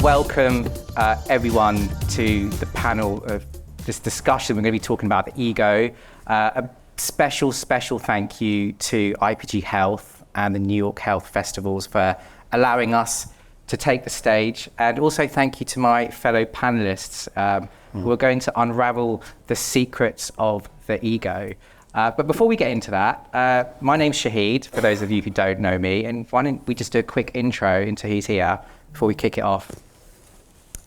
welcome everyone to the panel of this discussion. We're going to be talking about the ego. A special thank you to IPG Health and the New York Health Festivals for allowing us to take the stage. And also thank you to my fellow panelists who are going to unravel the secrets of the ego. But before we get into that, my name's Shaheed, for those of you who don't know me, and why don't we just do a quick intro into who's here before we kick it off.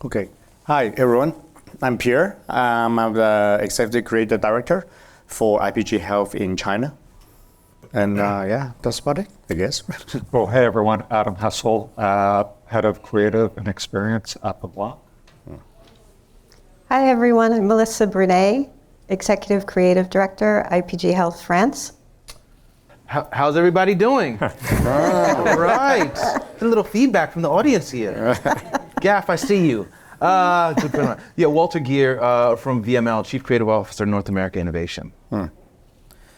Okay. Hi, everyone. I'm Pierre. I'm the Executive Creative Director for IPG Health in China. And yeah, that's about it, I guess. Well, hey, everyone. Adam Hessel, Head of Creative and Experience at the Bloc. Hi, everyone. I'm Melissa Brunet, Executive Creative Director, IPG Health France. How's everybody doing? All right. A little feedback from the audience here. Gaff, I see you. Good friend. Yeah, Walter Geer from VML, Chief Creative Officer, North America Innovation.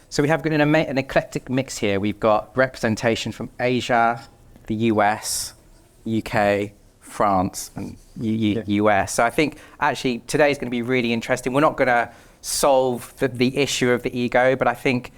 So we have got an eclectic mix here. We've got representation from Asia, the US, UK, France, and US. So I think actually today is going to be really interesting. We're not going to solve the issue of the ego, but I think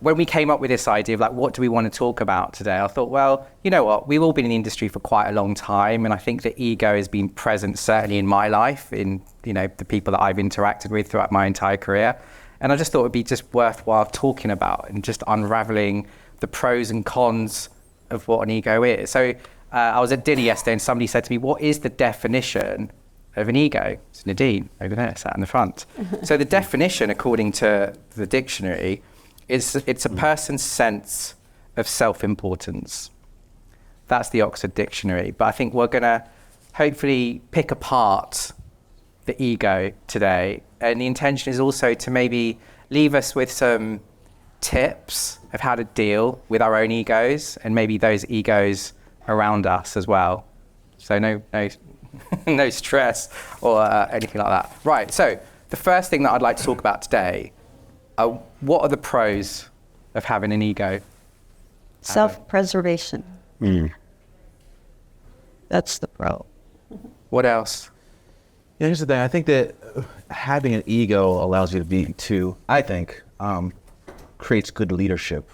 when we came up with this idea of like, what do we want to talk about today? I thought, well, you know what? We've all been in the industry for quite a long time. And I think the ego has been present certainly in my life, in, you know, the people that I've interacted with throughout my entire career. And I just thought it'd be just worthwhile talking about and just unraveling the pros and cons of what an ego is. So I was at dinner yesterday and somebody said to me, what is the definition of an ego? It's Nadine over there, sat in the front. So the definition, according to the dictionary, it's a person's sense of self-importance. That's the Oxford Dictionary. But I think we're going to hopefully pick apart the ego today. And the intention is also to maybe leave us with some tips of how to deal with our own egos and maybe those egos around us as well. So no stress or anything like that. Right, so the first thing that I'd like to talk about today, what are the pros of having an ego? Self-preservation. That's the pro. What else? Yeah, here's the thing. I think that having an ego allows you to creates good leadership,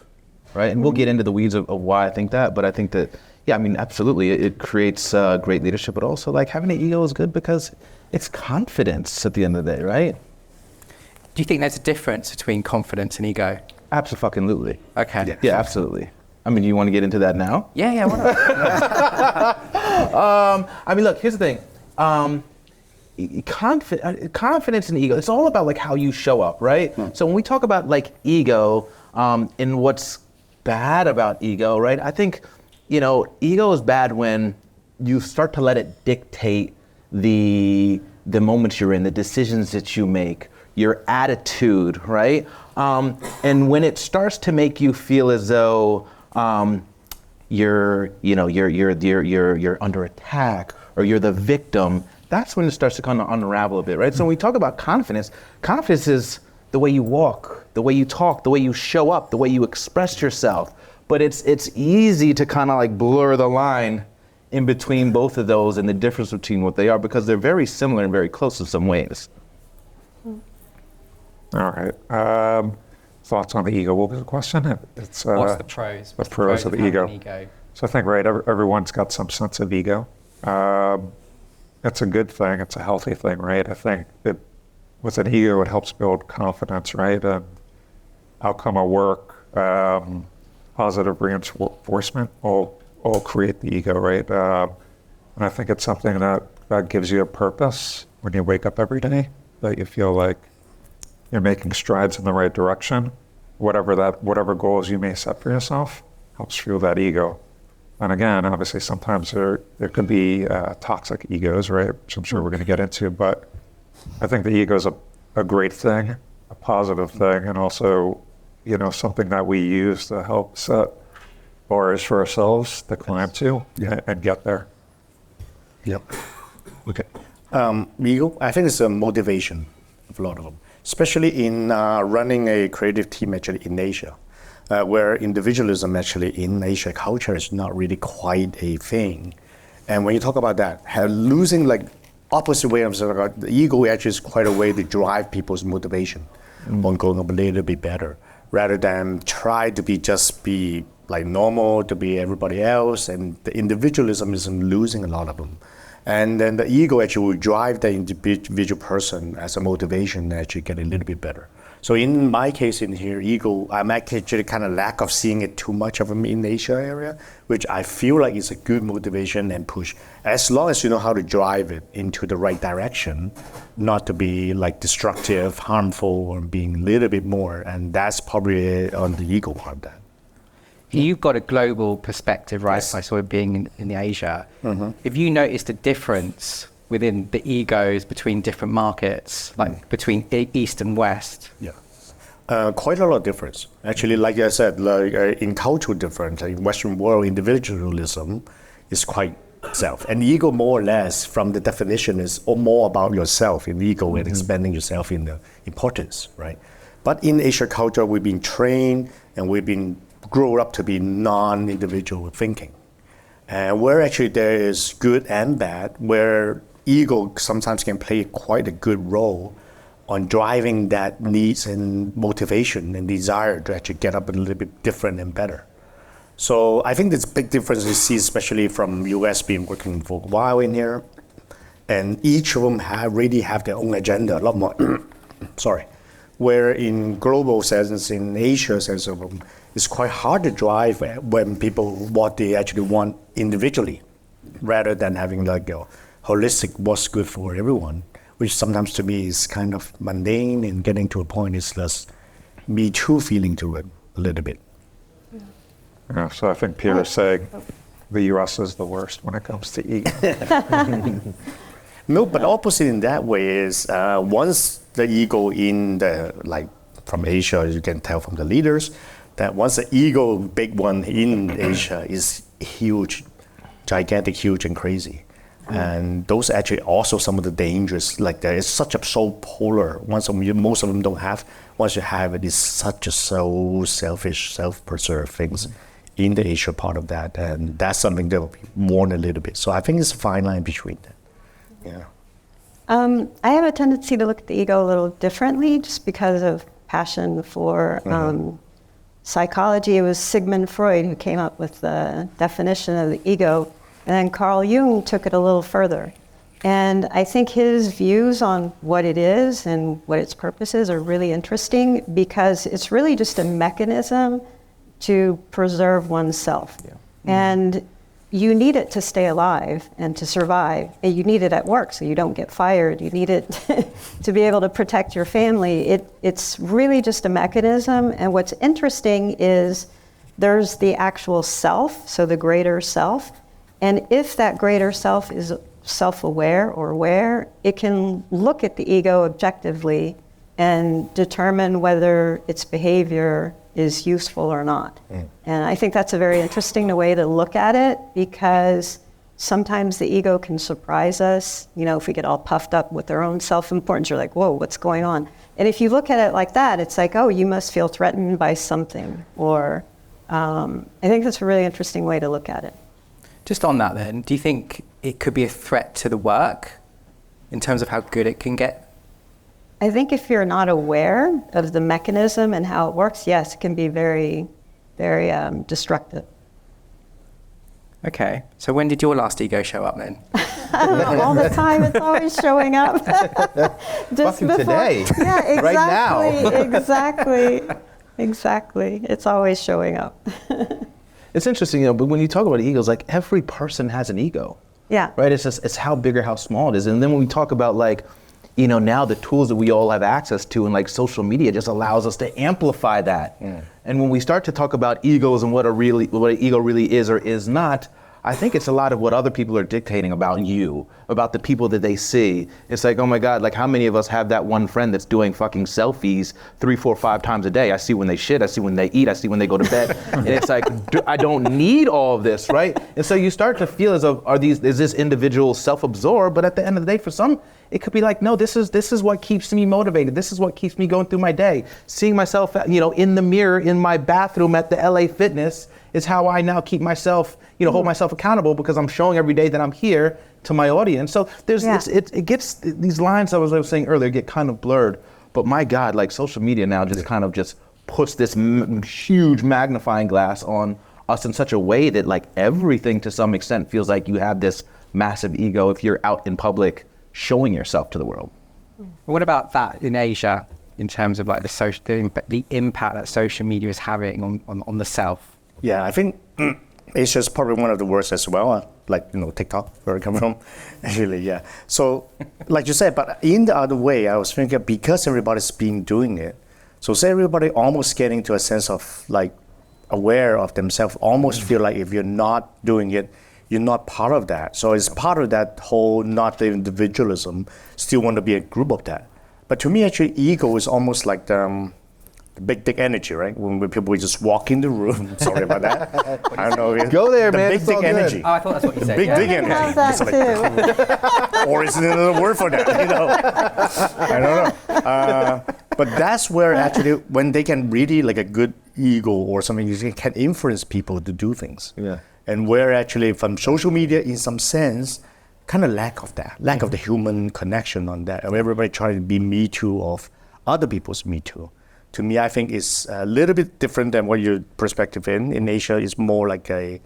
right? And we'll get into the weeds of why I think that, but I think that, yeah, I mean, absolutely, it creates great leadership, but also like having an ego is good because it's confidence at the end of the day, right? Do you think there's a difference between confidence and ego? Absolutely. Okay. Yeah, absolutely. I mean, you want to get into that now? Yeah, why not? I mean, look, here's the thing. Confidence and ego, it's all about like how you show up, right? So when we talk about like ego and what's bad about ego, right? I think, you know, ego is bad when you start to let it dictate the moments you're in, the decisions that you make, your attitude, right? And when it starts to make you feel as though you're under attack or you're the victim, that's when it starts to kind of unravel a bit, right? So when we talk about confidence is the way you walk, the way you talk, the way you show up, the way you express yourself. But it's easy to kind of like blur the line in between both of those and the difference between what they are because they're very similar and very close in some ways. All right. Thoughts on the ego? What was the question? What's the pros? The pros of the ego. So I think, right, everyone's got some sense of ego. It's a good thing. It's a healthy thing, right? I think that with an ego, it helps build confidence, right? And outcome of work, positive reinforcement all create the ego, right? And I think it's something that gives you a purpose when you wake up every day, that you feel like you're making strides in the right direction. Whatever goals you may set for yourself helps fuel that ego. And again, obviously, sometimes there could be toxic egos, right? Which I'm sure we're going to get into. But I think the ego is a great thing, a positive thing, and also, you know, something that we use to help set bars for ourselves to climb to and get there. Yep. Okay. Ego, I think it's a motivation of a lot of them, especially in running a creative team actually in Asia. Where individualism actually in Asia culture is not really quite a thing. And when you talk about that, losing like opposite way of the ego actually is quite a way to drive people's motivation on going a little bit better, rather than try to be like normal, to be everybody else, and the individualism is losing a lot of them. And then the ego actually will drive the individual person as a motivation to actually get a little bit better. So in my case in here, ego, I'm actually kind of lack of seeing it too much of them in the Asia area, which I feel like is a good motivation and push. As long as you know how to drive it into the right direction, not to be like destructive, harmful, or being a little bit more. And that's probably on the ego part of that. You've got a global perspective, right? Yes. I saw it being in the Asia. Have you noticed a difference within the egos between different markets, like between East and West? Yeah. Quite a lot of difference. Actually, like I said, like in cultural difference, in Western world, individualism is quite self. And ego, more or less, from the definition, is more about yourself in ego and expanding yourself in the importance, right? But in Asian culture, we've been trained and we've been grown up to be non-individual thinking. And where actually there is good and bad, where ego sometimes can play quite a good role on driving that needs and motivation and desire to actually get up a little bit different and better. So I think there's big difference you see, especially from US being working for a while in here, and each of them really have their own agenda, a lot more, sorry. Where in global sense, in Asia sense of them, it's quite hard to drive when people what they actually want individually, rather than having like a holistic what's good for everyone, which sometimes to me is kind of mundane and getting to a point is less me too feeling to it a little bit. Yeah, so I think Pierre is saying the U.S. is the worst when it comes to ego. No, but opposite in that way is once the ego in the, like from Asia, you can tell from the leaders, that once the ego big one in Asia is huge, gigantic, huge and crazy. And those actually also some of the dangers, like there is such a so polar, most of them don't have, once you have it is such a so selfish, self-preserved things in the Asia part of that. And that's something that will be warned a little bit. So I think it's a fine line between that. Yeah. I have a tendency to look at the ego a little differently just because of passion for psychology. It was Sigmund Freud who came up with the definition of the ego, and then Carl Jung took it a little further. And I think his views on what it is and what its purpose is are really interesting because it's really just a mechanism to preserve oneself. Yeah. And you need it to stay alive and to survive. And you need it at work so you don't get fired. You need it to be able to protect your family. It's really just a mechanism. And what's interesting is there's the actual self, so the greater self. And if that greater self is self-aware or aware, it can look at the ego objectively and determine whether its behavior is useful or not. And I think that's a very interesting way to look at it because sometimes the ego can surprise us. You know, if we get all puffed up with our own self-importance, you're like, whoa, what's going on? And if you look at it like that, it's like, oh, you must feel threatened by something. Or I think that's a really interesting way to look at it. Just on that then, do you think it could be a threat to the work in terms of how good it can get? I think if you're not aware of the mechanism and how it works, yes, it can be very, very destructive. Okay, so when did your last ego show up then? All the time, it's always showing up. Just Fucking today. Yeah, exactly. Right now. Exactly. It's always showing up. It's interesting, you know, but when you talk about egos, like every person has an ego. Yeah. Right? It's just, it's how big or how small it is. And then when we talk about like, you know, now the tools that we all have access to and like social media just allows us to amplify that. And when we start to talk about egos and what an ego really is or is not, I think it's a lot of what other people are dictating about you, about the people that they see. It's like, oh my God, like how many of us have that one friend that's doing fucking selfies 3, 4, 5 times a day? I see when they shit, I see when they eat, I see when they go to bed. And it's like, I don't need all of this, right? And so you start to feel as though, is this individual self-absorbed? But at the end of the day, for some, it could be like, no, this is what keeps me motivated. This is what keeps me going through my day. Seeing myself, you know, in the mirror in my bathroom at the LA Fitness is how I now keep myself, hold myself accountable, because I'm showing every day that I'm here to my audience. So there's it gets, these lines I was saying earlier get kind of blurred, but my God, like social media now just kind of just puts this huge magnifying glass on us in such a way that like everything to some extent feels like you have this massive ego if you're out in public showing yourself to the world. What about that in Asia in terms of like the impact that social media is having on the self? Yeah, I think Asia is probably one of the worst as well. Like TikTok, where I come from, actually, yeah. So, like you said, but in the other way, I was thinking because everybody's been doing it, so say everybody almost getting to a sense of like aware of themselves, almost feel like if you're not doing it, you're not part of that. So it's part of that whole not the individualism, still want to be a group of that. But to me, actually, ego is almost like the big dick energy, right? When people just walk in the room. Sorry about that. I don't know. Go there, the man. Big It's all dick good. energy. Oh, I thought that's what you said. Big yeah. dick I energy. love that too. Or is it another word for that? I don't know. But that's where actually, when they can really like a good ego or something, you can influence people to do things. Yeah. And where actually from social media, in some sense, kind of lack of that, lack of the human connection on that. And everybody trying to be me too of other people's me too. To me, I think it's a little bit different than what your perspective in Asia is more like a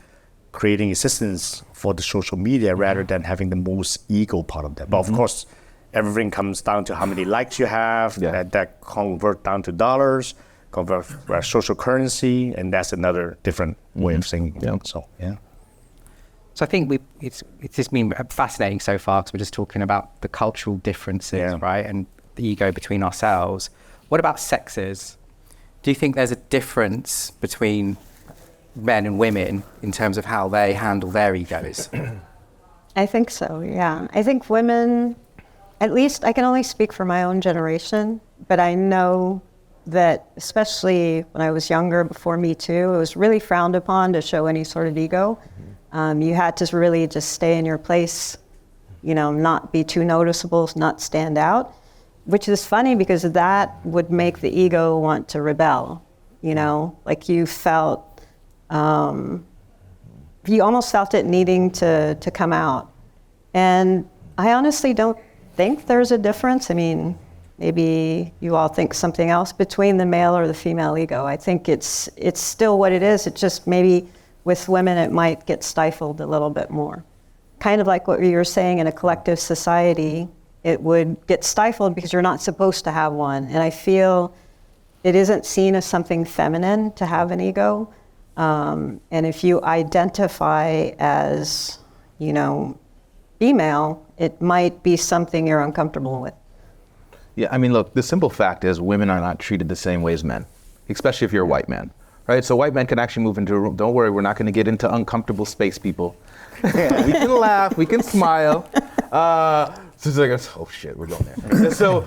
creating assistance for the social media rather than having the most ego part of that. But of course, everything comes down to how many likes you have, that convert down to dollars, convert social currency, and that's another different way of saying it. So, yeah. So I think it's just been fascinating so far because we're just talking about the cultural differences, right? And the ego between ourselves. What about sexes? Do you think there's a difference between men and women in terms of how they handle their egos? I think so, yeah. I think women, at least I can only speak for my own generation, but I know that especially when I was younger, before Me Too, it was really frowned upon to show any sort of ego. You had to really just stay in your place, not be too noticeable, not stand out, which is funny because that would make the ego want to rebel, like you felt, you almost felt it needing to come out. And I honestly don't think there's a difference. I mean, maybe you all think something else between the male or the female ego. I think it's still what it is. It just maybe with women it might get stifled a little bit more. Kind of like what you were saying, in a collective society, it would get stifled because you're not supposed to have one. And I feel it isn't seen as something feminine to have an ego. And if you identify as, female, it might be something you're uncomfortable with. Yeah, I mean, look, the simple fact is women are not treated the same way as men, especially if you're a white man, right? So white men can actually move into a room. Don't worry, we're not going to get into uncomfortable space, people. We can laugh, we can smile. So it's like, oh shit, we're going there. So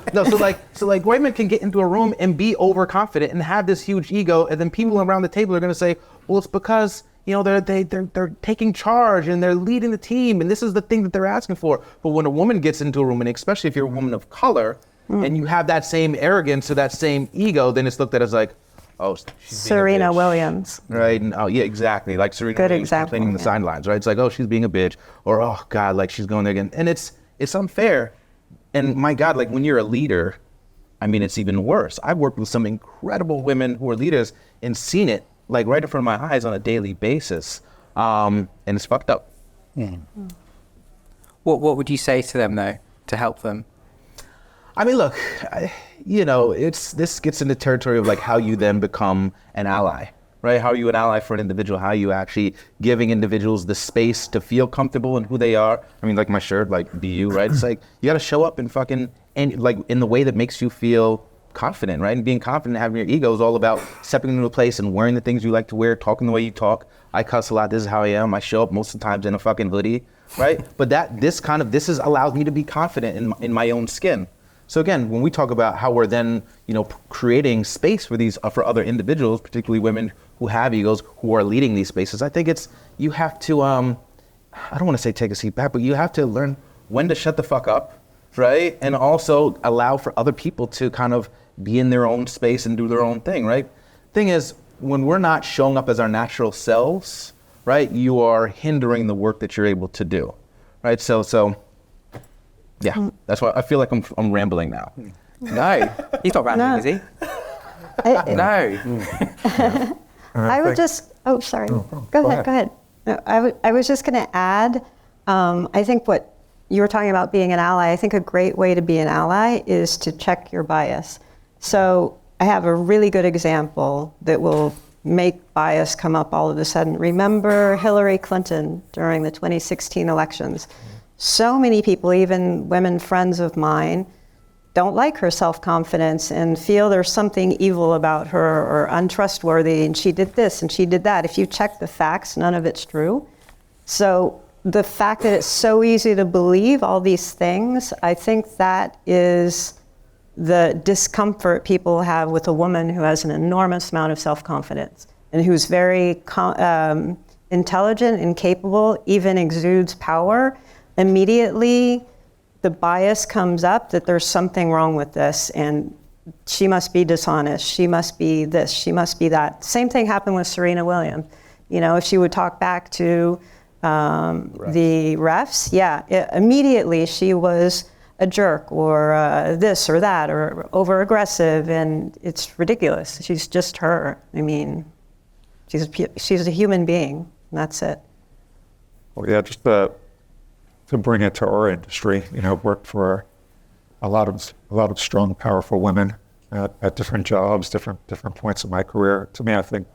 white men can get into a room and be overconfident and have this huge ego, and then people around the table are going to say, well, it's because they're taking charge and they're leading the team, and this is the thing that they're asking for. But when a woman gets into a room, and especially if you're a woman of color, and you have that same arrogance or that same ego, then it's looked at as like, oh, she's Serena Williams. Right, and yeah, exactly. Like Serena Good Williams example, complaining on the sidelines, right? It's like, oh, she's being a bitch, or oh God, like she's going there again. And it's unfair. And my God, like when you're a leader, I mean, it's even worse. I've worked with some incredible women who are leaders and seen it like right in front of my eyes on a daily basis. And it's fucked up. What would you say to them though, to help them? I mean, look, this gets into territory of like how you then become an ally, right? How are you an ally for an individual? How are you actually giving individuals the space to feel comfortable in who they are? I mean, like my shirt, like be you, right? It's like you got to show up and like in the way that makes you feel confident, right? And being confident, having your ego is all about stepping into a place and wearing the things you like to wear, talking the way you talk. I cuss a lot. This is how I am. I show up most of the times in a fucking hoodie, right? But this allows me to be confident in my own skin. So again, when we talk about how we're then, creating space for other individuals, particularly women who have egos, who are leading these spaces, I think you have to, I don't want to say take a seat back, but you have to learn when to shut the fuck up, right? And also allow for other people to kind of be in their own space and do their own thing, right? Thing is, when we're not showing up as our natural selves, right, you are hindering the work that you're able to do, right? So yeah, that's why I feel like I'm rambling now. No, he's not rambling, No. is he? No. I would just, oh, sorry. Go ahead. No, I was just going to add, I think what you were talking about being an ally, I think a great way to be an ally is to check your bias. So I have a really good example that will make bias come up all of a sudden. Remember Hillary Clinton during the 2016 elections? So many people, even women friends of mine, don't like her self-confidence and feel there's something evil about her or untrustworthy, and she did this and she did that. If you check the facts, none of it's true. So the fact that it's so easy to believe all these things, I think that is the discomfort people have with a woman who has an enormous amount of self-confidence and who's very intelligent and capable, even exudes power. Immediately, the bias comes up that there's something wrong with this and she must be dishonest, she must be this, she must be that. Same thing happened with Serena Williams. You know, if she would talk back to the refs, immediately she was a jerk or this or that or over-aggressive, and it's ridiculous. She's just her. I mean, she's a human being, and that's it. Well, yeah, just to bring it to our industry, you know, worked for a lot of strong, powerful women at different jobs, different points in my career. To me, I think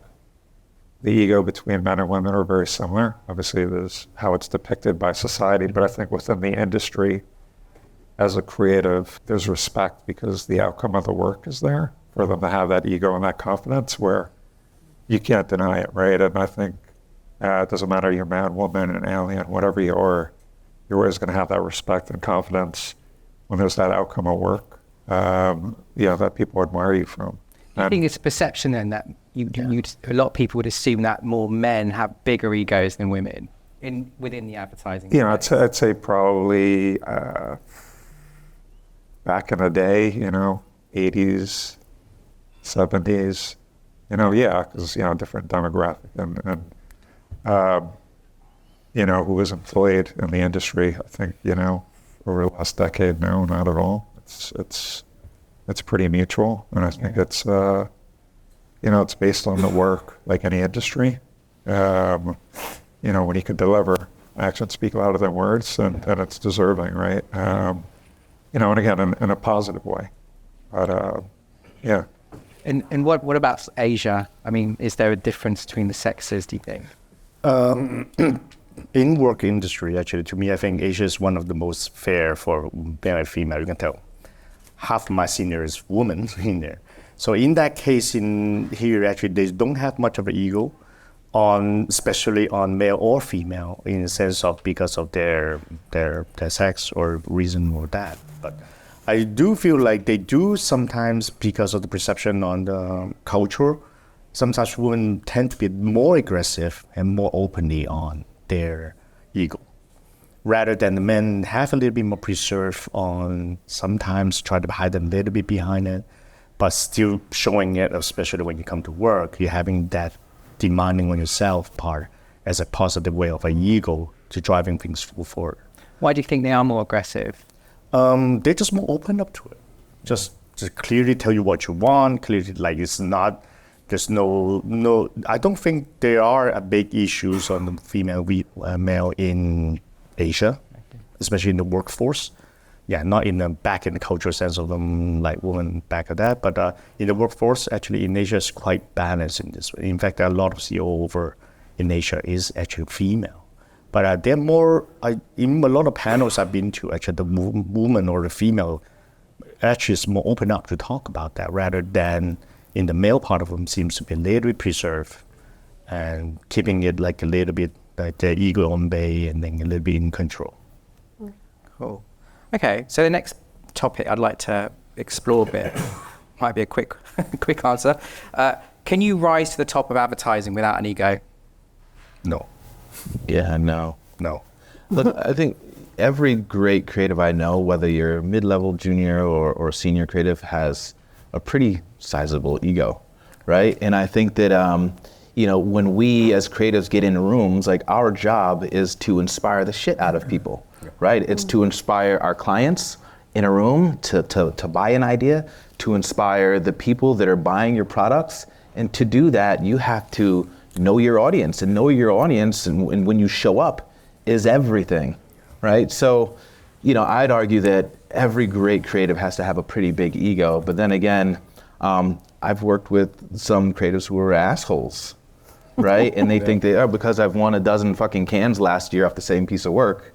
the ego between men and women are very similar. Obviously, there's how it's depicted by society, but I think within the industry, as a creative, there's respect because the outcome of the work is there for them to have that ego and that confidence where you can't deny it, right? And I think it doesn't matter you're man, woman, an alien, whatever you are, you're always going to have that respect and confidence when there's that outcome of work, that people admire you from. I think it's a perception then that a lot of people would assume that more men have bigger egos than women within the advertising. Yeah, I'd say probably back in the day, 80s, 70s, because, different demographic and who was employed in the industry. I think, over the last decade, no, not at all. It's pretty mutual, and I think it's it's based on the work, like any industry. When you can deliver, actions speak louder than words, and it's deserving, right? And again, in a positive way. But yeah. And what about Asia? I mean, is there a difference between the sexes, do you think? In work industry, actually, to me, I think Asia is one of the most fair for male and female. You can tell half of my seniors women in there. So in that case, in here, actually, they don't have much of an ego, especially on male or female, in the sense of because of their sex or reason or that. But I do feel like they do sometimes, because of the perception on the culture, sometimes women tend to be more aggressive and more openly on their ego, rather than the men have a little bit more preserve on sometimes try to hide a little bit behind it, but still showing it, especially when you come to work, you're having that demanding on yourself part as a positive way of an ego to driving things forward. Why do you think they are more aggressive? They're just more open up to it. Just clearly tell you what you want, clearly like it's not, there's no, I don't think there are a big issues on the female, male in Asia, especially in the workforce. Yeah, not in the cultural sense of them like women back at that, but in the workforce, actually in Asia is quite balanced in this way. In fact, a lot of CEO over in Asia is actually female. But they're more, in a lot of panels I've been to, actually the woman or the female actually is more open up to talk about that, rather than in the male part of them seems to be a little bit preserved and keeping it like a little bit like their ego on bay and then a little bit in control. Cool. Okay, so the next topic I'd like to explore a bit, might be a quick answer. Can you rise to the top of advertising without an ego? No. Yeah, no. Look, I think every great creative I know, whether you're mid-level, junior, or senior creative, has a pretty sizable ego, right? And I think that, when we as creatives get in rooms, like our job is to inspire the shit out of people, right? It's to inspire our clients in a room to buy an idea, to inspire the people that are buying your products. And to do that, you have to know your audience, and and when you show up is everything, right? So, I'd argue that every great creative has to have a pretty big ego, but then again, I've worked with some creatives who are assholes, right? And they think because I've won a dozen fucking cans last year off the same piece of work,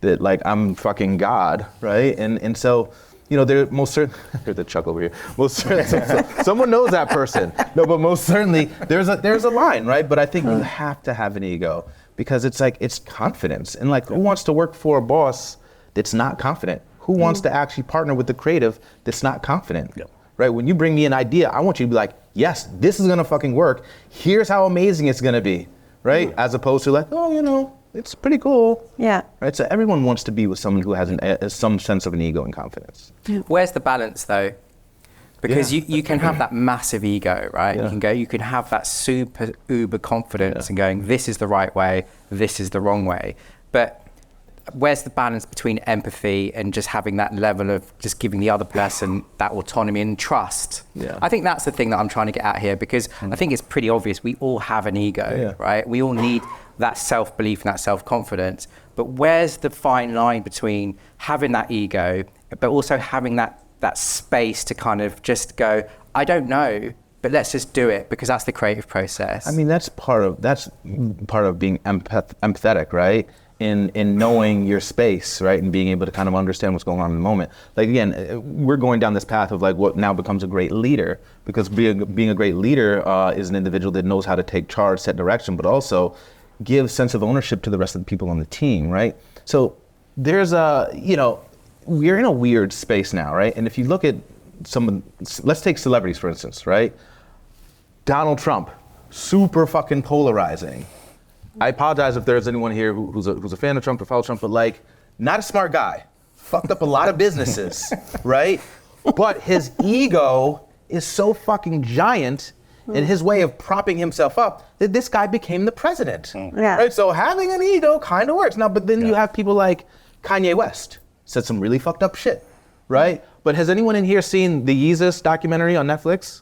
that like I'm fucking God, right? And so, there most certainly, here's the chuckle over here. Most certainly, someone knows that person. No, but most certainly there's a line, right? But I think you have to have an ego, because it's confidence. And like, who wants to work for a boss that's not confident? Who wants to actually partner with the creative that's not confident? Yep. Right? When you bring me an idea, I want you to be like, yes, this is gonna fucking work. Here's how amazing it's gonna be, right? As opposed to like, it's pretty cool. Yeah. Right. So everyone wants to be with someone who has some sense of an ego and confidence. Where's the balance though? Because you can have that massive ego, right? Yeah. You can have that super uber confidence and going, this is the right way, this is the wrong way. But where's the balance between empathy and just having that level of just giving the other person that autonomy and trust? Yeah. I think that's the thing that I'm trying to get at here, because I think it's pretty obvious we all have an ego, right? We all need that self-belief and that self-confidence. But where's the fine line between having that ego, but also having that space to kind of just go, I don't know, but let's just do it, because that's the creative process. I mean, that's part of being empathetic, right? In knowing your space, right? And being able to kind of understand what's going on in the moment. Like, again, we're going down this path of like what now becomes a great leader, because being a great leader is an individual that knows how to take charge, set direction, but also give sense of ownership to the rest of the people on the team, right? So there's we're in a weird space now, right? And if you look at let's take celebrities, for instance, right? Donald Trump, super fucking polarizing. I apologize if there's anyone here who's a fan of Trump or follows Trump, but like, not a smart guy. Fucked up a lot of businesses, right? But his ego is so fucking giant in his way of propping himself up that this guy became the president. Yeah. Right? So having an ego kind of works. Now, but then you have people like Kanye West, said some really fucked up shit, right? But has anyone in here seen the Yeezus documentary on Netflix?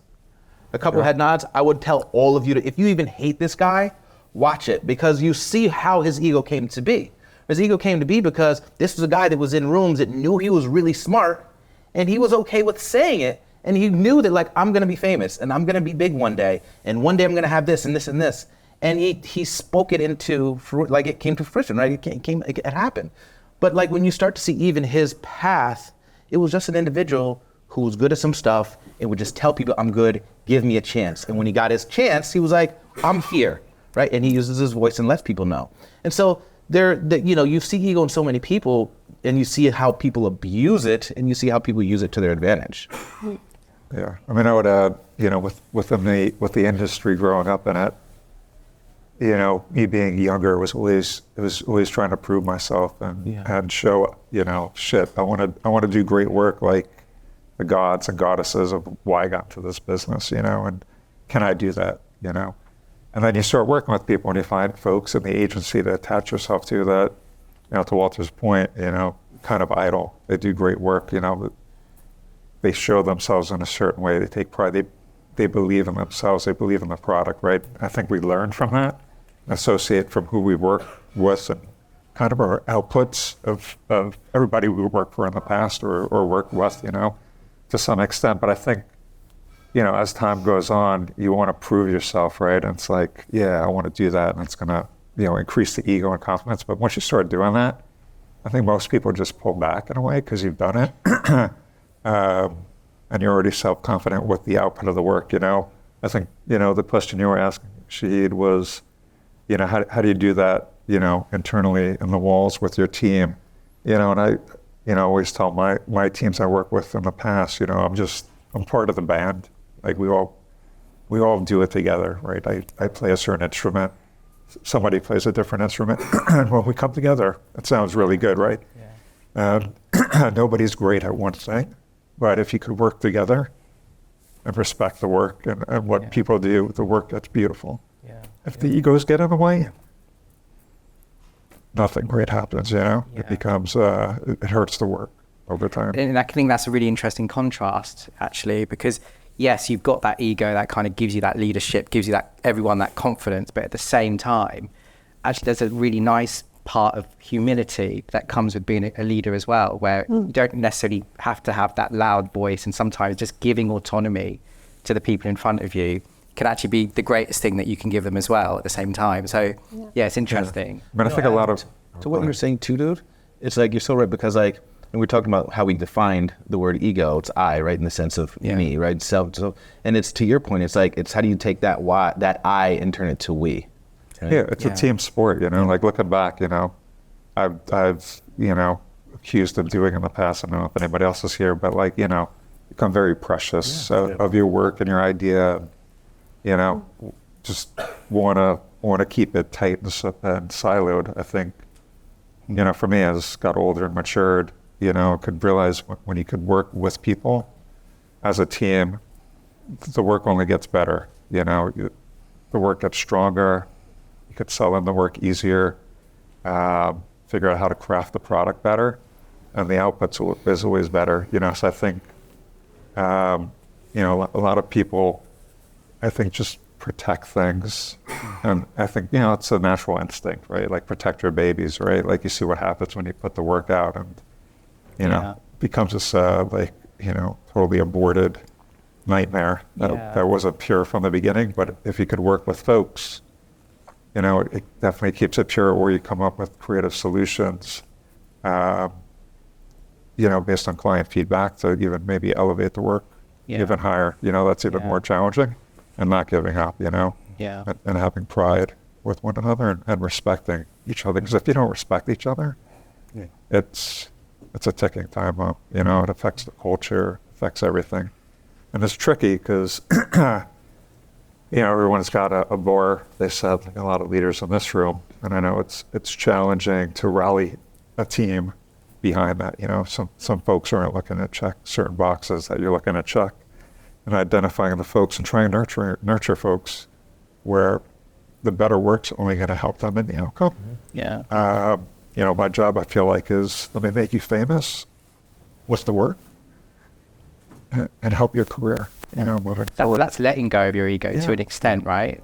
A couple head nods. I would tell all of you if you even hate this guy, watch it, because you see how his ego came to be. His ego came to be because this was a guy that was in rooms that knew he was really smart, and he was okay with saying it. And he knew that, like, I'm gonna be famous and I'm gonna be big one day, and one day I'm gonna have this and this and this. And he spoke it into, like, it came to fruition, right? It happened. But like, when you start to see even his path, it was just an individual who was good at some stuff and would just tell people, I'm good, give me a chance. And when he got his chance, he was like, I'm here, right? And he uses his voice and lets people know. And so you see ego in so many people, and you see how people abuse it, and you see how people use it to their advantage. Yeah, I mean, I would add, with the industry growing up in it, me being younger was always trying to prove myself and show, shit. I want to do great work like the gods and goddesses of why I got into this business, and can I do that, And then you start working with people, and you find folks in the agency to attach yourself to that, to Walter's point, kind of idle. They do great work, they show themselves in a certain way. They take pride. They believe in themselves. They believe in the product, right? I think we learn from that, associate from who we work with, and kind of our outputs of everybody we worked for in the past or worked with, to some extent. But I think, as time goes on, you want to prove yourself, right? And it's like, I want to do that, and it's going to, increase the ego and confidence. But once you start doing that, I think most people just pull back in a way because you've done it. And you're already self-confident with the output of the work, I think, the question you were asking, Shaheed, was, how do you do that, internally in the walls with your team? And I, always tell my teams I work with in the past, I'm part of the band. Like we all do it together, right? I play a certain instrument, somebody plays a different instrument, and when we come together, it sounds really good, right? Yeah. Nobody's great at one thing. But if you could work together, and respect the work and what people do, the work that's beautiful. Yeah. If the egos get in the way, nothing great happens, you know? Yeah. It becomes, it hurts the work over time. And I think that's a really interesting contrast, actually, because yes, you've got that ego that kind of gives you that leadership, gives you that everyone that confidence, but at the same time, actually there's a really nice part of humility that comes with being a leader as well, where you don't necessarily have to have that loud voice, and sometimes just giving autonomy to the people in front of you can actually be the greatest thing that you can give them as well at the same time. So yeah, it's interesting. I mean, I think a lot of... To what you're saying too, dude, it's like, you're so right, because like, and we're talking about how we defined the word ego, it's I, right, in the sense of me, right, self. So, and it's, to your point, it's like, it's how do you take that I and turn it to we? Right? Yeah, it's a team sport, you know, like looking back, you know, I've, you know, accused of doing in the past, I don't know if anybody else is here, but like, you know, become very precious of your work and your idea, you know, just want to keep it tight and siloed. I think, you know, for me, as got older and matured, you know, could realize when you could work with people as a team, the work only gets better, you know, the work gets stronger, you could sell in the work easier, figure out how to craft the product better, and the output is always better, you know. So I think, you know, a lot of people, I think, just protect things, and I think, you know, it's a natural instinct, right? Like protect your babies, right? Like you see what happens when you put the work out, and you know, becomes this like, you know, totally aborted nightmare that wasn't pure from the beginning. But if you could work with folks, you know, it definitely keeps it pure, or you come up with creative solutions, you know, based on client feedback to even maybe elevate the work even higher. You know, that's even more challenging, and not giving up, you know, and having pride with one another and respecting each other. Because if you don't respect each other, it's a ticking time bomb, you know. It affects the culture, affects everything. And it's tricky because, you know, everyone's got a bar, they said, like a lot of leaders in this room, and I know it's challenging to rally a team behind that, you know. Some folks aren't looking to check certain boxes that you're looking to check, and identifying the folks and trying to nurture folks where the better work's only going to help them in the outcome. You know, my job, I feel like, is let me make you famous. What's the work? And help your career, you know, moving forward. That's letting go of your ego to an extent, right?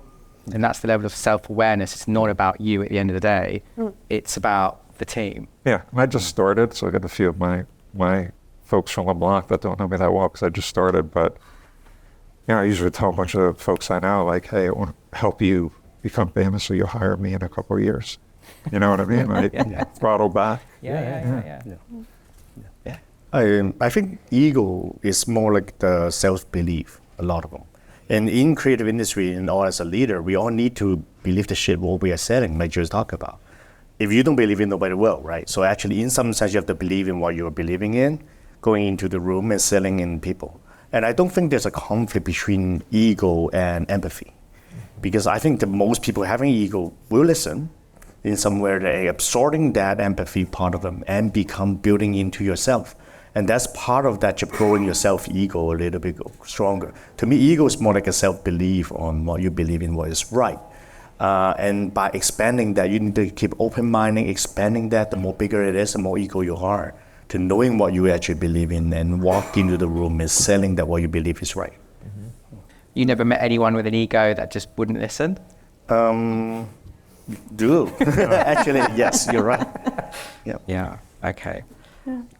And that's the level of self-awareness. It's not about you at the end of the day. It's about the team. Yeah, and I just started, so I got a few of my folks from the Bloc that don't know me that well because I just started. But, you know, I usually tell a bunch of folks I know, like, hey, I want to help you become famous, so you'll hire me in a couple of years. You know what I mean? Like, throttle back. I think ego is more like the self-belief, a lot of them. And in creative industry and all as a leader, we all need to believe the shit what we are selling, like just talk about. If you don't believe in, nobody will, right? So actually, in some sense, you have to believe in what you're believing in, going into the room and selling in people. And I don't think there's a conflict between ego and empathy. Because I think that most people having ego will listen in somewhere they're absorbing that empathy part of them and become building into yourself. And that's part of that, you're growing your self-ego a little bit stronger. To me, ego is more like a self-belief on what you believe in, what is right. And by expanding that, you need to keep open-minded, expanding that. The more bigger it is, the more ego you are to knowing what you actually believe in and walk into the room and selling that what you believe is right. You never met anyone with an ego that just wouldn't listen? Do. Actually, yes, you're right. Yeah, okay.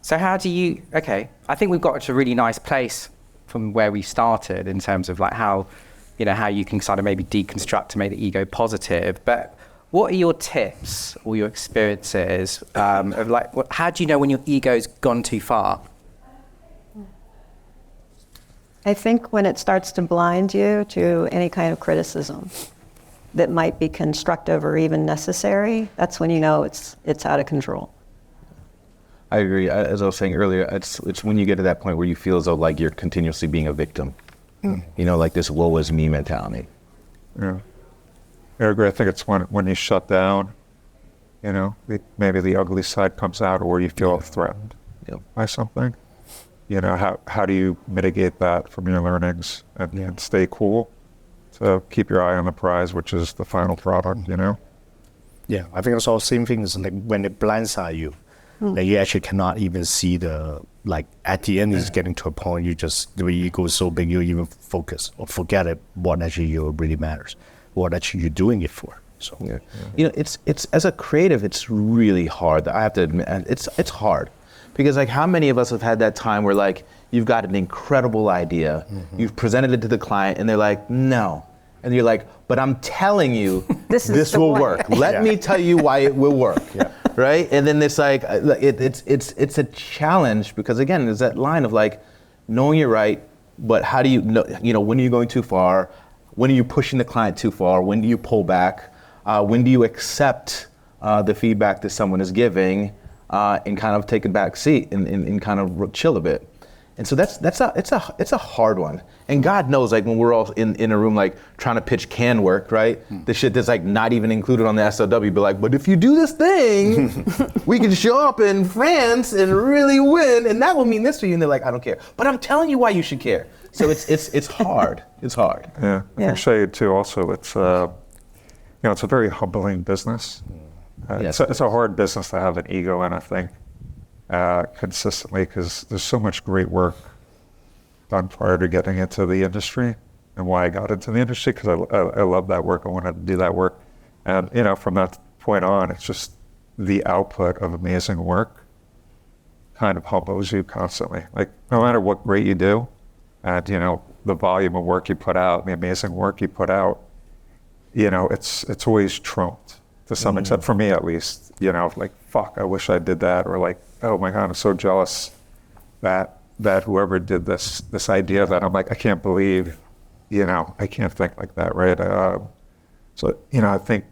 So how do you, I think we've got to a really nice place from where we started in terms of like how, you know, how you can sort of maybe deconstruct to make the ego positive. But what are your tips or your experiences of like, how do you know when your ego's gone too far? I think when it starts to blind you to any kind of criticism that might be constructive or even necessary, that's when you know it's out of control. I agree. As I was saying earlier, it's when you get to that point where you feel as though like you're continuously being a victim. You know, like this woe is me mentality. Yeah. I agree. I think it's when you shut down, you know, maybe the ugly side comes out, or you feel threatened by something. you know, how do you mitigate that from your learnings and stay cool? So keep your eye on the prize, which is the final product, you know? Yeah, I think also same thing is like when it blindside you, that you actually cannot even see like at the end it's getting to a point the ego is so big you even focus or forget it, what actually really matters, what actually you're doing it for. So you know, it's as a creative, it's really hard. I have to admit, it's hard because like how many of us have had that time where like you've got an incredible idea, you've presented it to the client, and they're like, no, and you're like, but I'm telling you, this will work. Let me tell you why it will work. Right? And then it's like it's a challenge because again, there's that line of like knowing you're right, but how do you know? You know, when are you going too far? When are you pushing the client too far? When do you pull back? When do you accept the feedback that someone is giving and kind of take a back seat and kind of chill a bit? And so it's a hard one. And God knows, like when we're all in a room like trying to pitch can work, right? The shit that's like not even included on the SOW, be like, but if you do this thing, we can show up in France and really win, and that will mean this for you. And they're like, I don't care. But I'm telling you why you should care. So it's hard. It's hard. Yeah, I think Shaheed too. Also, it's you know, it's a very humbling business. It's a hard business to have an ego in, I think, consistently, because there's so much great work done prior to getting into the industry, and why I got into the industry, because I love that work. I wanted to do that work, and you know, from that point on, it's just the output of amazing work kind of humbles you constantly. Like no matter what great you do, and you know, the volume of work you put out, the amazing work you put out, you know, it's always trumped to some extent, for me at least. You know, like fuck, I wish I did that, or like, oh my God, I'm so jealous that whoever did this idea that I'm like, I can't believe, you know, I can't think like that, right? So, you know, I think,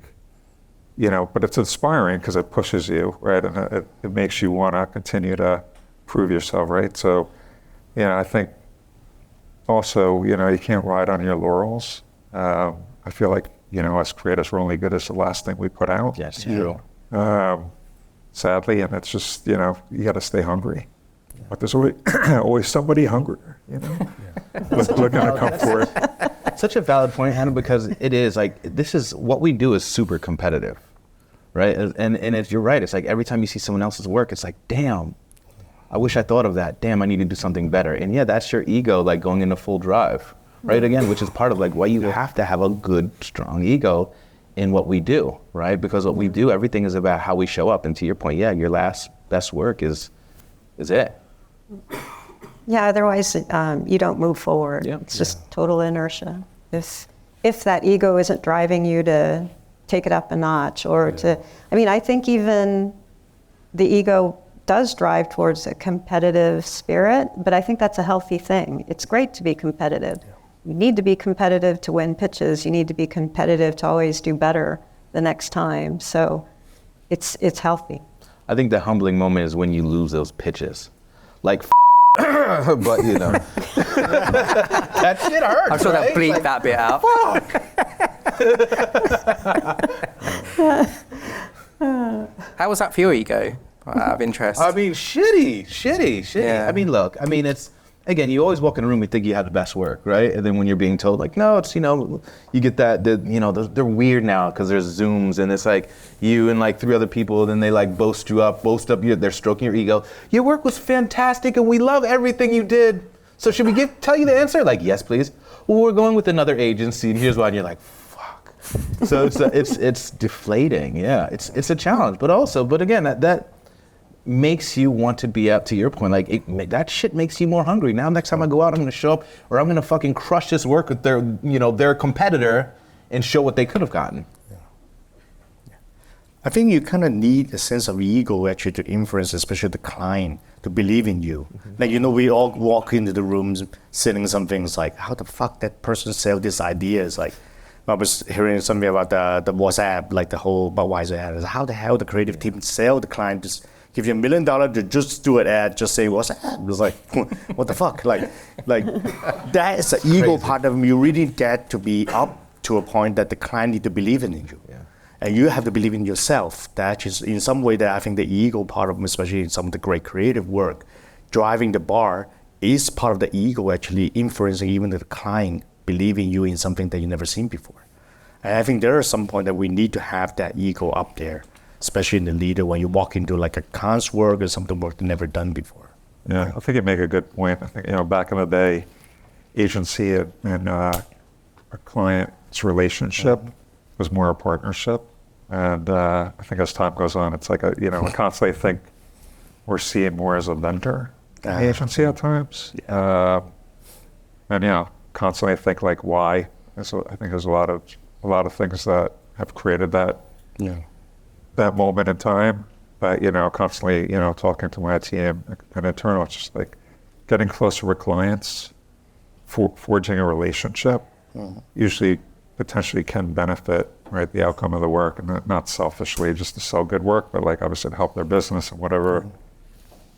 you know, but it's inspiring because it pushes you, right? And it makes you want to continue to prove yourself, right? So, you know, I think also, you know, you can't ride on your laurels. I feel like, you know, as creators, we're only good as the last thing we put out. Yes, true. Sadly, and it's just, you know, you got to stay hungry. But there's always somebody hungrier, you know? They're going to come for it. Such a valid point, Hannah, because it is like, this is, what we do is super competitive, right? And it's, you're right, it's like every time you see someone else's work, it's like, damn, I wish I thought of that. Damn, I need to do something better. And yeah, that's your ego like going into full drive, right? Again, which is part of like why you have to have a good, strong ego in what we do, right? Because what we do, everything is about how we show up. And to your point, yeah, your last best work is it. Yeah, otherwise you don't move forward. Yeah. It's just total inertia. If that ego isn't driving you to take it up a notch or to, I mean, I think even the ego does drive towards a competitive spirit, but I think that's a healthy thing. It's great to be competitive. Yeah. You need to be competitive to win pitches. You need to be competitive to always do better the next time. So it's healthy. I think the humbling moment is when you lose those pitches. Like, but you know, that shit hurts. I'm sure right? they'll bleep like, that bit out. How was that for your ego? Out of interest. I mean, shitty. Yeah. I mean, look, I mean, it's, again, you always walk in a room and think you have the best work, right? And then when you're being told, like, no, it's, you know, you get that, you know, they're weird now because there's Zooms and it's like you and like 3 other people, then they like boast up they're stroking your ego. Your work was fantastic and we love everything you did. So should we tell you the answer? Like, yes, please. Well, we're going with another agency and here's why. And you're like, fuck. So it's deflating. Yeah, it's a challenge. But again, that makes you want to be up, to your point, like that shit makes you more hungry. Now next time I go out, I'm gonna show up, or I'm gonna fucking crush this work with their competitor and show what they could have gotten. Yeah. I think you kind of need a sense of ego actually to influence, especially the client, to believe in you. Mm-hmm. Like, you know, we all walk into the rooms selling some things like, how the fuck that person sell this idea? It's like, I was hearing something about the WhatsApp, like the whole Budweiser ad. How the hell the creative team sell the client just give you $1 million to just do an ad, just say WhatsApp. It was like, what the fuck? Like that is the ego part of them. You really get to be up to a point that the client need to believe in you. Yeah. And you have to believe in yourself. That is in some way that I think the ego part of them, especially in some of the great creative work, driving the bar is part of the ego actually influencing even the client believing you in something that you never seen before. And I think there is some point that we need to have that ego up there, especially in the leader when you walk into like a client's work or something work they've never done before. Yeah, I think you make a good point. I think, back in the day, agency and a client's relationship was more a partnership. And I think as time goes on, it's like, I constantly think we're seen more as a vendor in the agency at times. Yeah. And constantly think like why. So I think there's a lot of things that have created that moment in time. But constantly talking to my team and internal, it's just like getting closer with clients, forging a relationship, usually potentially can benefit the outcome of the work, and not selfishly just to sell good work, but like obviously to help their business and whatever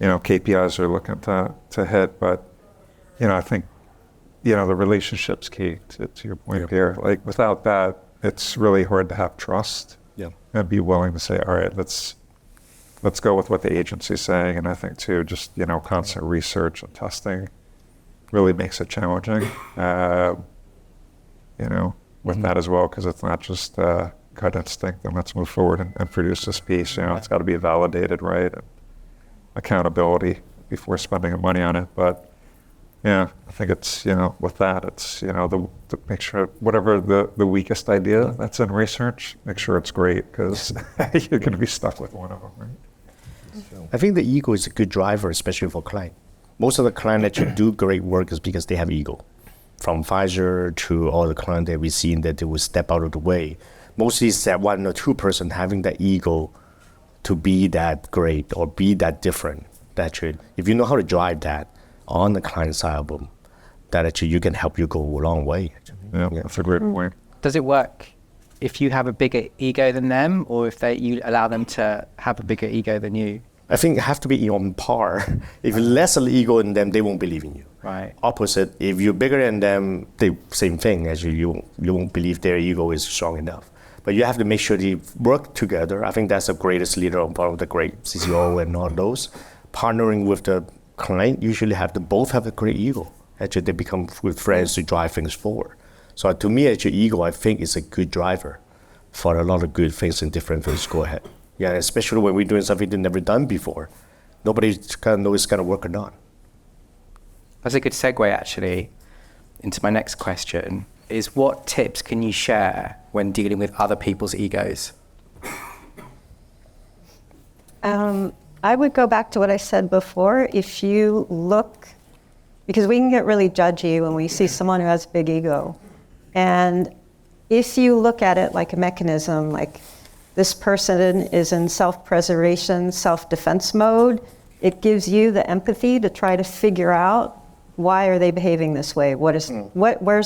KPIs they're looking to hit. But I think the relationship's key to your point here. Like without that, it's really hard to have trust and be willing to say, all right, let's go with what the agency's saying. And I think too, just constant research and testing really makes it challenging. With that as well, because it's not just gut instinct and let's move forward and produce this piece. It's got to be validated, right? And accountability before spending the money on it. But I think it's with that, it's the make sure whatever the weakest idea that's in research, make sure it's great, because you're going to be stuck with one of them, right? I think the ego is a good driver, especially for client. Most of the clients that you do great work is because they have ego. From Pfizer to all the clients that we've seen that they will step out of the way. Mostly it's that 1 or 2 person having that ego to be that great or be that different. That if you know how to drive that on the client side of them, that actually you can help you go a long way. Yeah, that's a great point. Does it work if you have a bigger ego than them, or if you allow them to have a bigger ego than you? I think it has to be on par. If you're less of ego in them, they won't believe in you. Right. Opposite, if you're bigger than them, the same thing. Actually, you won't believe their ego is strong enough. But you have to make sure they work together. I think that's the greatest leader on part of the great CCO and all those. Partnering with the client usually both have a great ego. Actually, they become good friends to drive things forward. So to me, actually, ego, I think, is a good driver for a lot of good things and different things go ahead. Yeah, especially when we're doing something they've never done before. Nobody kind of knows it's going to work or not. That's a good segue, actually, into my next question, is what tips can you share when dealing with other people's egos? I would go back to what I said before. If you look, because we can get really judgy when we see someone who has a big ego. And if you look at it like a mechanism, like this person is in self-preservation, self-defense mode, it gives you the empathy to try to figure out why are they behaving this way? Where's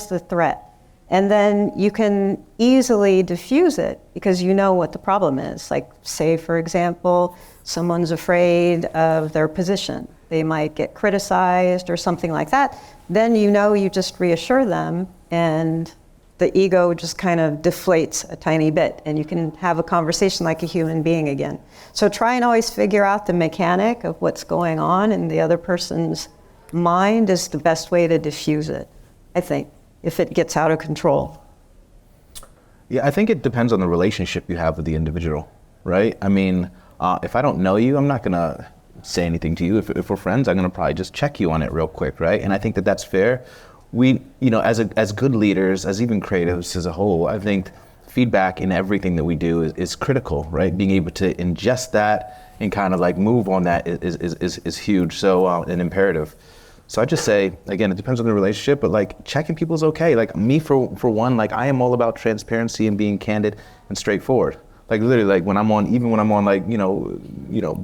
the threat? And then you can easily diffuse it because you know what the problem is. Like, say, for example, someone's afraid of their position. They might get criticized or something like that. Then you just reassure them, and the ego just kind of deflates a tiny bit, and you can have a conversation like a human being again. So try and always figure out the mechanic of what's going on in the other person's mind is the best way to diffuse it, I think, if it gets out of control. Yeah, I think it depends on the relationship you have with the individual, right? I mean, if I don't know you, I'm not gonna say anything to you. If we're friends, I'm gonna probably just check you on it real quick, right? And I think that that's fair. We, as good leaders, as even creatives as a whole, I think feedback in everything that we do is critical, right? Being able to ingest that and kind of like move on that is huge, so an imperative. So I just say, again, it depends on the relationship, but like checking people is okay. Like me, for one, like I am all about transparency and being candid and straightforward. Like literally, like when I'm on like,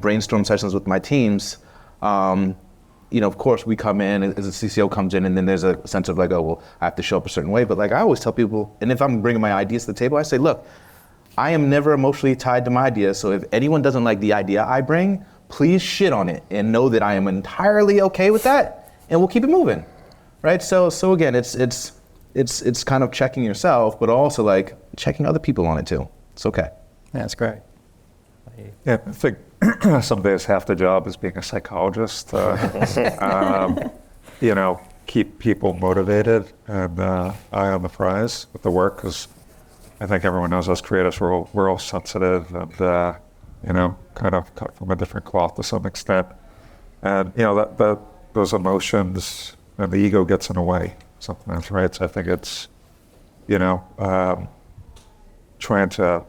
brainstorm sessions with my teams, of course we come in as a CCO comes in, and then there's a sense of like, oh, well, I have to show up a certain way. But like I always tell people, and if I'm bringing my ideas to the table, I say, look, I am never emotionally tied to my ideas. So if anyone doesn't like the idea I bring, please shit on it and know that I am entirely okay with that. And we'll keep it moving, right? So again, it's kind of checking yourself, but also like checking other people on it too. It's okay. Yeah, that's great. Yeah, I think some days half the job is being a psychologist. keep people motivated and eye on the prize with the work, because I think everyone knows us creatives, we're all sensitive and, kind of cut from a different cloth to some extent. And, that those emotions and the ego gets in the way sometimes, right? So I think it's, trying to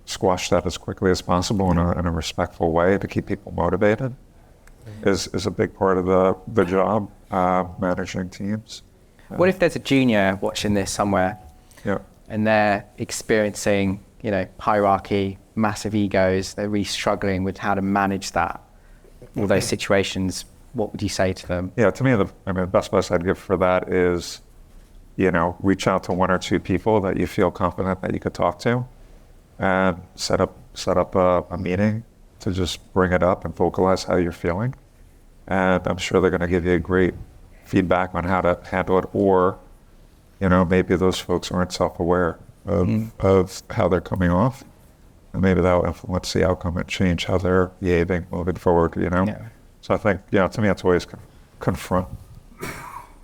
squash that as quickly as possible in a respectful way to keep people motivated is a big part of the job, managing teams. What if there's a junior watching this somewhere and they're experiencing, hierarchy, massive egos, they're really struggling with how to manage that, all those situations, what would you say to them? Yeah, to me, the best advice I'd give for that is, reach out to one or two people that you feel confident that you could talk to, and set up a meeting to just bring it up and vocalize how you're feeling. And I'm sure they're going to give you great feedback on how to handle it, or, maybe those folks aren't self-aware of how they're coming off, and maybe that'll influence the outcome and change how they're behaving moving forward, Yeah. So I think, to me, it's always confront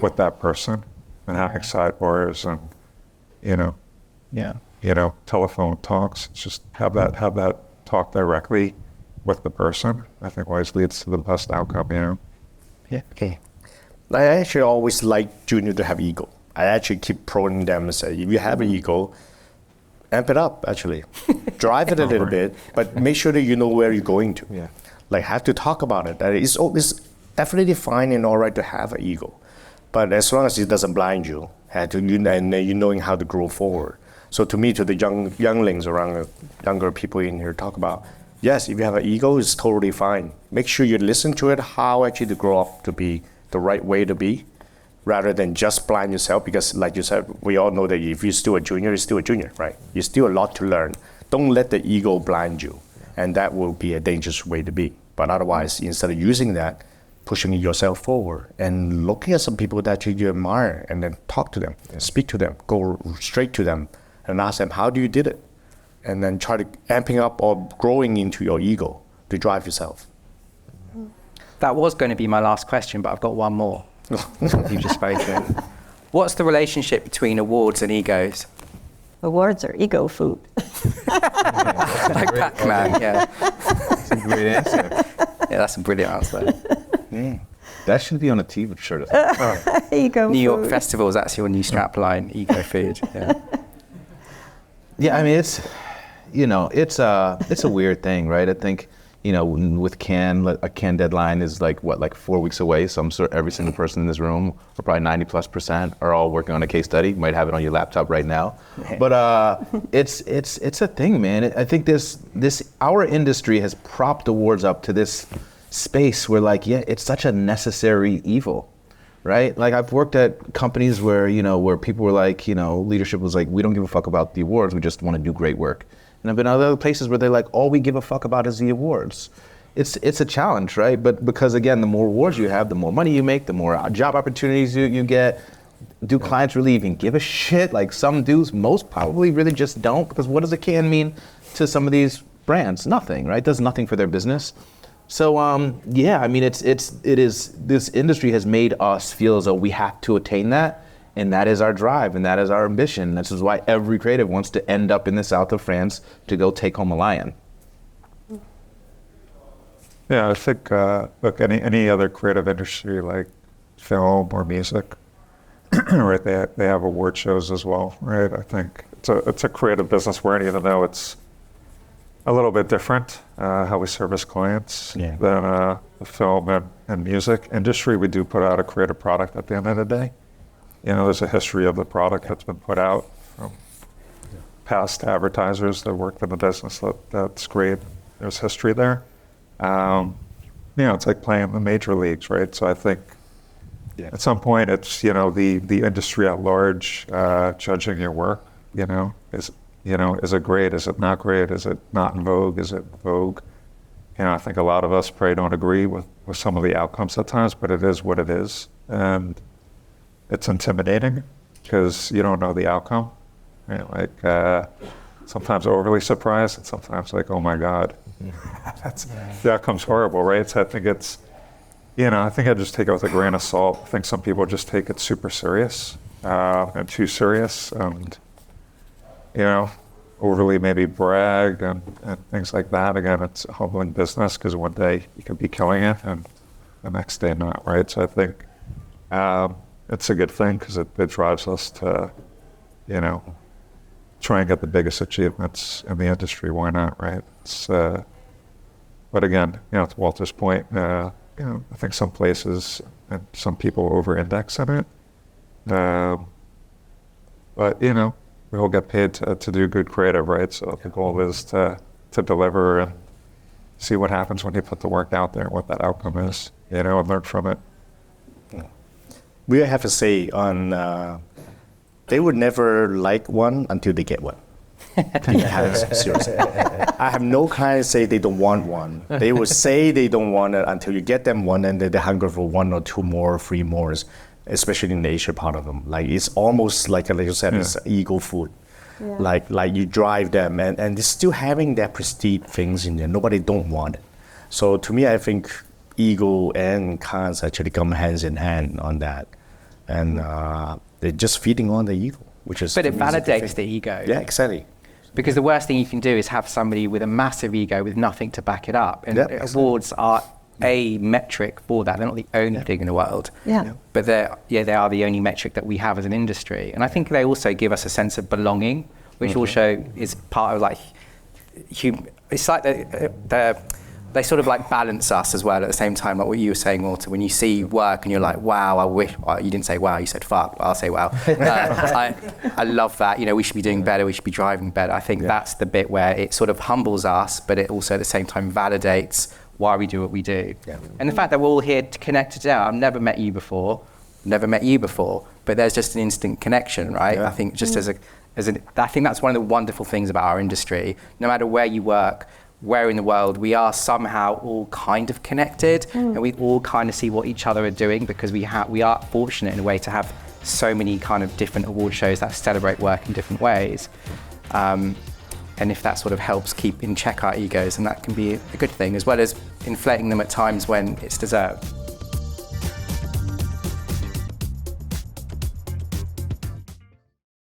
with that person and having sidebars and, telephone talks. Just have that talk directly with the person. I think always leads to the best outcome, Yeah. Okay. I actually always like junior to have ego. I actually keep prodding them and say, if you have an ego, amp it up, actually. Drive it a little bit, but make sure that you know where you're going to. Yeah. Like, have to talk about it. It's definitely fine and all right to have an ego, but as long as it doesn't blind you, and you knowing how to grow forward. So to me, to the younglings around, younger people in here, talk about, yes, if you have an ego, it's totally fine. Make sure you listen to it, how actually to grow up to be the right way to be, rather than just blind yourself, because like you said, we all know that if you're still a junior, you're still a junior, right? You still a lot to learn. Don't let the ego blind you, and that will be a dangerous way to be. But otherwise, instead of using that, pushing yourself forward and looking at some people that you admire, and then talk to them, speak to them, go straight to them and ask them, how do you did it? And then try to amping up or growing into your ego to drive yourself. That was going to be my last question, but I've got one more. You've just spoken. What's the relationship between awards and egos? Awards are ego food. Like Pac-Man, yeah. That's a great answer. Yeah, that's a brilliant answer. That should be on a TV shirt. Ego New York food. Festivals, that's your new strap line, ego food. Yeah. Yeah, I mean, it's a weird thing, right? I think, with Cannes, a Cannes deadline is like 4 weeks away. So I'm sure every single person in this room, or probably 90+%, are all working on a case study. You might have it on your laptop right now. But it's a thing, man. I think our industry has propped awards up to this space where it's such a necessary evil, right? Like, I've worked at companies where people were like, leadership was like, we don't give a fuck about the awards, we just want to do great work. And I've been at other places where they're like, all we give a fuck about is the awards. It's a challenge, right? But because, again, the more awards you have, the more money you make, the more job opportunities you get. Do clients really even give a shit? Like, some do, most probably really just don't, because what does a can mean to some of these brands? Nothing, right? It does nothing for their business. So, yeah, I mean, it is, this industry has made us feel as though we have to attain that. And that is our drive, and that is our ambition. This is why every creative wants to end up in the south of France to go take home a lion. Yeah, I think, look, any other creative industry like film or music, right, they have award shows as well, right? I think it's a creative business where, even though it's a little bit different, how we service clients than the film and music industry, we do put out a creative product at the end of the day. There's a history of the product that's been put out from past advertisers that worked in the business that's great. There's history there. It's like playing in the major leagues, right? So I think at some point it's, the industry at large judging your work, is it great? Is it not great? Is it not in vogue? Is it in vogue? I think a lot of us probably don't agree with some of the outcomes at times, but it is what it is. And it's intimidating because you don't know the outcome, right? Like, sometimes overly surprised and sometimes like, oh my God, the outcome's horrible, right? So I think it's I think I just take it with a grain of salt. I think some people just take it super serious and too serious, and overly maybe brag and things like that. Again, it's a humbling business because one day you could be killing it and the next day not, right? So I think it's a good thing because it drives us to, try and get the biggest achievements in the industry. Why not, right? But again, to Walter's point, I think some places and some people over-index in it. But we all get paid to do good creative, right? So the goal is to deliver and see what happens when you put the work out there, what that outcome is, and learn from it. We have a say on, they would never like one until they get one. Seriously. I have no client say they don't want one. They will say they don't want it until you get them one, and then they hunger for one or two more, three more, especially in the Asia part of them. Like it's almost like you said, it's ego food. Yeah. Like you drive them, and they're still having that prestige things in there. Nobody don't want it. So to me, I think ego and cons actually come hands in hand on that, and they're just feeding on the ego, which is. But it validates the ego. Yeah, exactly. Because the worst thing you can do is have somebody with a massive ego with nothing to back it up. And awards are a metric for that. They're not the only thing in the world. Yeah. But they are the only metric that we have as an industry. And I think they also give us a sense of belonging, which also is part of like, it's like they sort of like balance us as well at the same time, like what you were saying, Walter, when you see work and you're like, wow, I wish, well, you didn't say wow, you said fuck, but I'll say wow. I love that, we should be doing better, we should be driving better. I think that's the bit where it sort of humbles us, but it also at the same time validates why we do what we do. Yeah. And the fact that we're all here connected now, I've never met you before, but there's just an instant connection, right? Yeah. I think just I think that's one of the wonderful things about our industry. No matter where you work, where in the world, we are somehow all kind of connected, and we all kind of see what each other are doing, because we are fortunate in a way to have so many kind of different award shows that celebrate work in different ways. And if that sort of helps keep in check our egos, then that can be a good thing, as well as inflating them at times when it's deserved.